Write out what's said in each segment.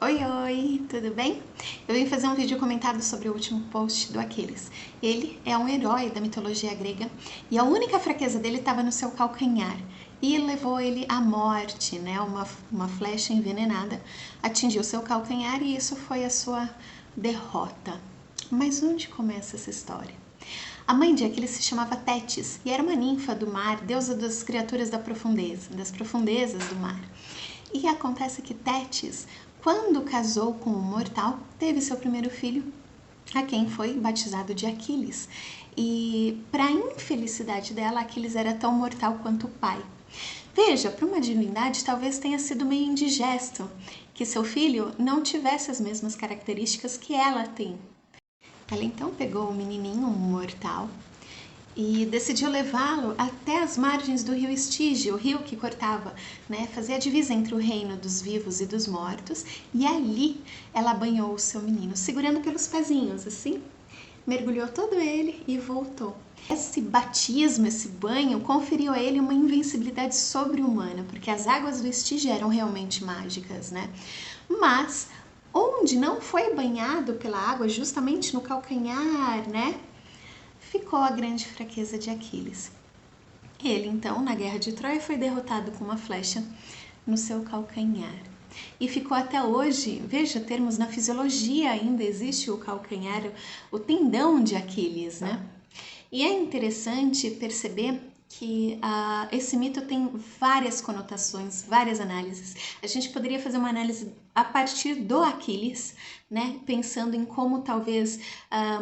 Oi, oi, tudo bem? Eu vim fazer um vídeo comentado sobre o último post do Aquiles. Ele é um herói da mitologia grega e a única fraqueza dele estava no seu calcanhar e levou ele à morte, né? Uma flecha envenenada atingiu seu calcanhar e isso foi a sua derrota. Mas onde começa essa história? A mãe de Aquiles se chamava Tétis e era uma ninfa do mar, deusa das criaturas das profundezas do mar. E acontece que Tétis, quando casou com um mortal, teve seu primeiro filho, a quem foi batizado de Aquiles. E, para infelicidade dela, Aquiles era tão mortal quanto o pai. Veja, para uma divindade talvez tenha sido meio indigesto que seu filho não tivesse as mesmas características que ela tem. Ela então pegou o menininho, um mortal, e decidiu levá-lo até as margens do rio Estígio, o rio que cortava, né, fazia a divisa entre o reino dos vivos e dos mortos, e ali ela banhou o seu menino, segurando pelos pezinhos, assim, mergulhou todo ele e voltou. Esse batismo, esse banho, conferiu a ele uma invencibilidade sobre-humana, porque as águas do Estígio eram realmente mágicas, né? Mas onde não foi banhado pela água, justamente no calcanhar, né? Ficou a grande fraqueza de Aquiles. Ele, então, na guerra de Troia, foi derrotado com uma flecha no seu calcanhar. E ficou até hoje, veja, termos na fisiologia ainda existe o calcanhar, o tendão de Aquiles, né? E é interessante perceber que esse mito tem várias conotações, várias análises. A gente poderia fazer uma análise a partir do Aquiles, né? Pensando em como talvez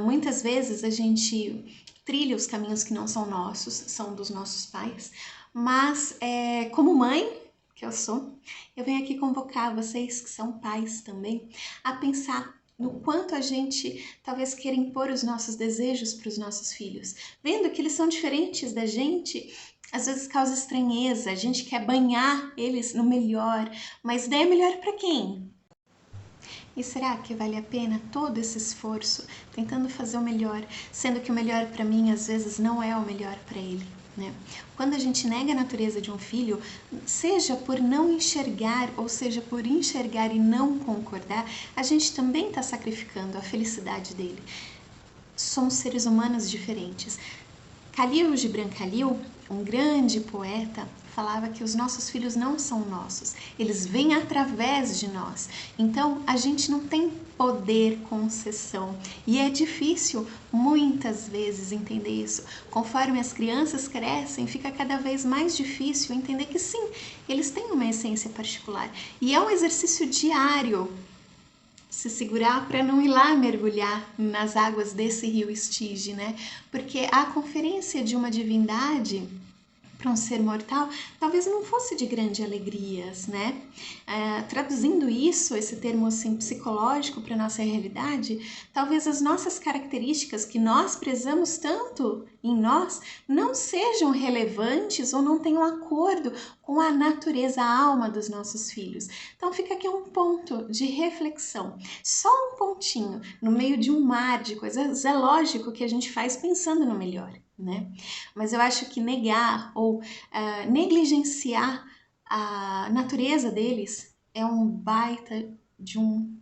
muitas vezes a gente trilha os caminhos que não são nossos, são dos nossos pais, mas como mãe, que eu sou, eu venho aqui convocar vocês que são pais também a pensar no quanto a gente talvez queira impor os nossos desejos para os nossos filhos. Vendo que eles são diferentes da gente, às vezes causa estranheza, a gente quer banhar eles no melhor, mas daí é melhor para quem? E será que vale a pena todo esse esforço tentando fazer o melhor, sendo que o melhor para mim às vezes não é o melhor para ele? Né? Quando a gente nega a natureza de um filho, seja por não enxergar ou seja por enxergar e não concordar, a gente também está sacrificando a felicidade dele. Somos seres humanos diferentes. Khalil Gibran Khalil, um grande poeta, falava que os nossos filhos não são nossos, eles vêm através de nós. Então, a gente não tem poder concessão e é difícil muitas vezes entender isso. Conforme as crianças crescem, fica cada vez mais difícil entender que sim, eles têm uma essência particular e é um exercício diário se segurar para não ir lá mergulhar nas águas desse rio Estige, né? Porque a conferência de uma divindade para um ser mortal, talvez não fosse de grande alegrias, né? Traduzindo isso, esse termo assim psicológico para nossa realidade, talvez as nossas características que nós prezamos tanto em nós não sejam relevantes ou não tenham acordo com a natureza, a alma dos nossos filhos. Então fica aqui um ponto de reflexão, só um pontinho no meio de um mar de coisas. É lógico que a gente faz pensando no melhor, né? Mas eu acho que negar ou negligenciar a natureza deles é um baita de um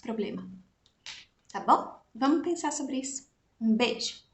problema, tá bom? Vamos pensar sobre isso. Um beijo!